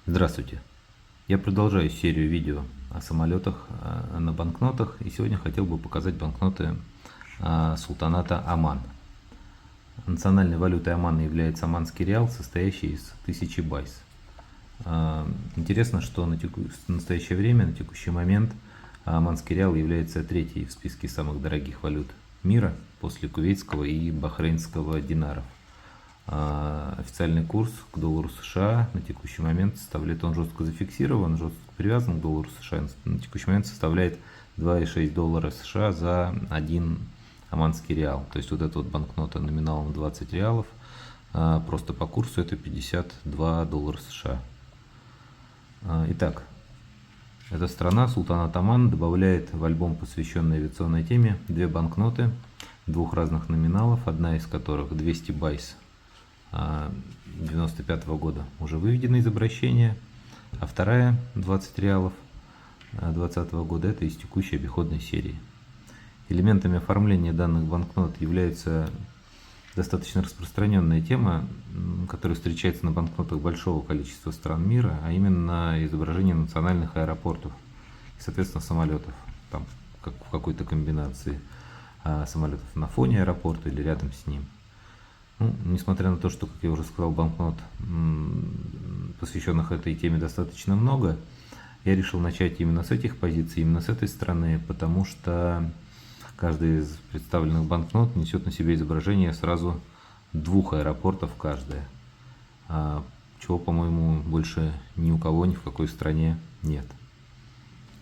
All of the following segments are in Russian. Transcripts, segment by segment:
Здравствуйте! Я продолжаю серию видео о самолетах на банкнотах, и сегодня хотел бы показать банкноты султаната Оман. Национальной валютой Омана является оманский реал, состоящий из 1000 байс. Интересно, что в настоящее время, на текущий момент, оманский реал является третьей в списке самых дорогих валют мира после кувейтского и бахрейнского динаров. Официальный курс к доллару США на текущий момент составляет, он жестко зафиксирован, жестко привязан к доллару США, на текущий момент составляет 2,6 доллара США за 1 оманский реал. То есть вот эта вот банкнота номиналом 20 реалов, просто по курсу это 52 доллара США. Итак, эта страна, султанат Оман, добавляет в альбом, посвященный авиационной теме, две банкноты двух разных номиналов, одна из которых 200 байс 95 года уже выведено из обращения, а вторая 20 реалов 2020 года это из текущей обиходной серии. Элементами оформления данных банкнот является достаточно распространенная тема, которая встречается на банкнотах большого количества стран мира, а именно изображение национальных аэропортов и, соответственно, самолетов, там, как в какой-то комбинации самолетов на фоне аэропорта или рядом с ним. Несмотря на то, что, как я уже сказал, банкнот, посвященных этой теме, достаточно много, я решил начать именно с этих позиций, именно с этой стороны, потому что каждая из представленных банкнот несет на себе изображение сразу двух аэропортов каждая, чего, по-моему, больше ни у кого, ни в какой стране нет.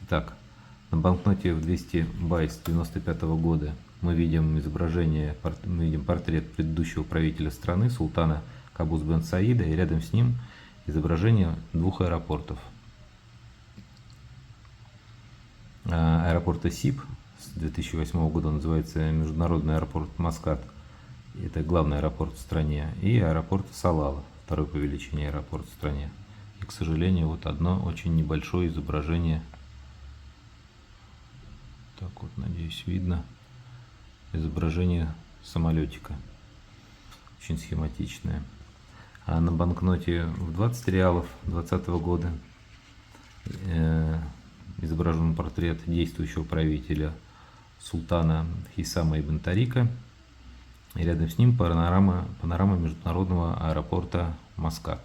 Итак, на банкноте в 200 байс 95 года мы видим изображение, мы видим портрет предыдущего правителя страны, султана Кабус бен Саида, и рядом с ним изображение двух аэропортов. Аэропорта СИП с 2008 года называется Международный аэропорт Маскат, это главный аэропорт в стране, и аэропорт Салала, второй по величине аэропорт в стране. И, к сожалению, вот одно очень небольшое изображение, так вот, надеюсь, видно, изображение самолетика, очень схематичное. А на банкноте в 20 реалов 2020 года изображен портрет действующего правителя султана Хисама ибн Тарика, и рядом с ним панорама международного аэропорта Маскат.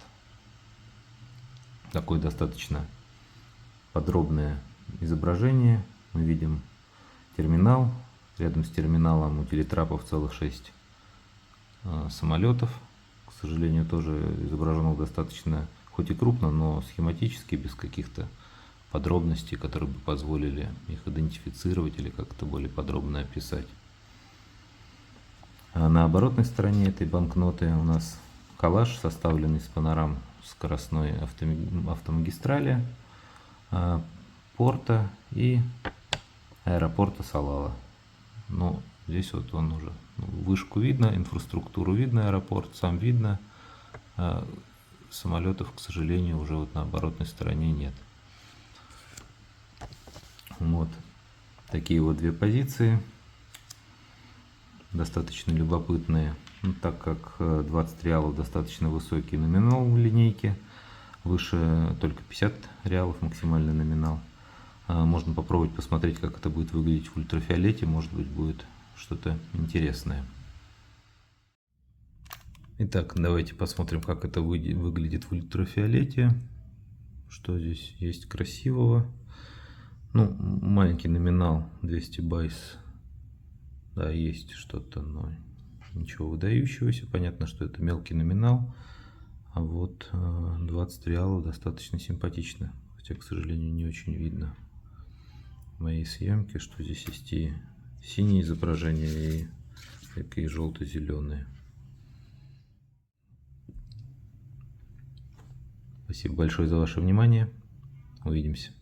Такое достаточно подробное изображение. Мы видим терминал. Рядом с терминалом у телетрапов целых 6 самолетов. К сожалению, тоже изображено достаточно, хоть и крупно, но схематически, без каких-то подробностей, которые бы позволили их идентифицировать или как-то более подробно описать. А на оборотной стороне этой банкноты у нас коллаж, составленный из панорам скоростной автомагистрали, порта и аэропорта Салала. Но здесь вот он уже, вышку видно, инфраструктуру видно, аэропорт сам видно, а самолетов, к сожалению, уже вот на оборотной стороне нет. Вот такие вот две позиции, достаточно любопытные, так как 20 реалов достаточно высокий номинал в линейке, выше только 50 реалов максимальный номинал. Можно попробовать посмотреть, как это будет выглядеть в ультрафиолете, может быть, будет что-то интересное. Итак, давайте посмотрим, как это выглядит в ультрафиолете, что здесь есть красивого. Маленький номинал 200 байс, да, есть что-то, но ничего выдающегося. Понятно, что это мелкий номинал, а вот 20 реалов достаточно симпатично, хотя, к сожалению, не очень видно моей съемки, что здесь есть и синие изображения, и такие желто-зеленые. Спасибо большое за ваше внимание. Увидимся.